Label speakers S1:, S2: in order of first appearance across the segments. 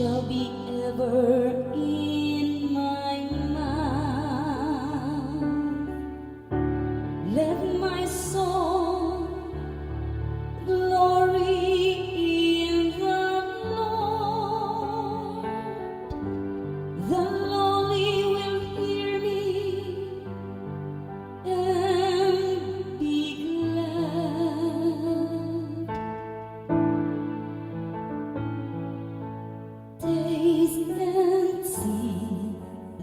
S1: shall be ever in my mouth. Let my soul glory in the Lord. The lowly will hear me and be glad. Taste and see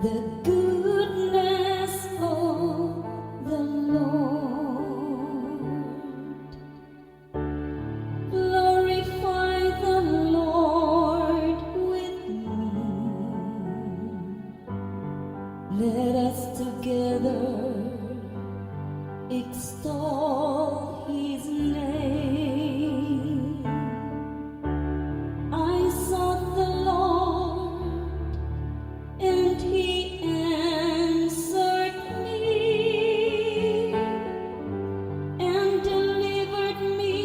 S1: the goodness of the Lord. Glorify the Lord with me. Let us together extol His name. I sought the Lord, and He answered me and delivered me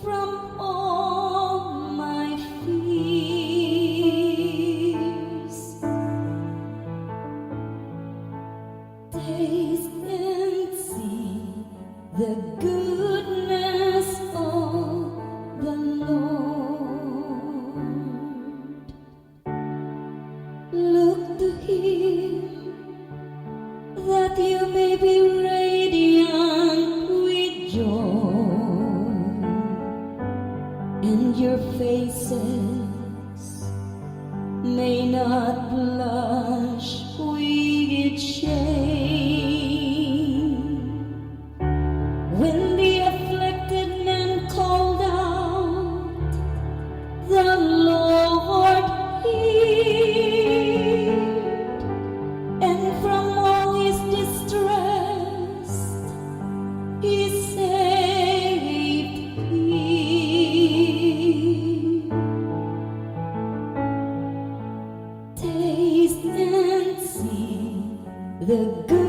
S1: from all my fears. Taste and see the goodness of the Lord. Look to Him, that you may be radiant with joy, and your faces may not blush with shame. When the afflicted man called out, the Lord heard, and from all his distress He saved him. Taste and see the good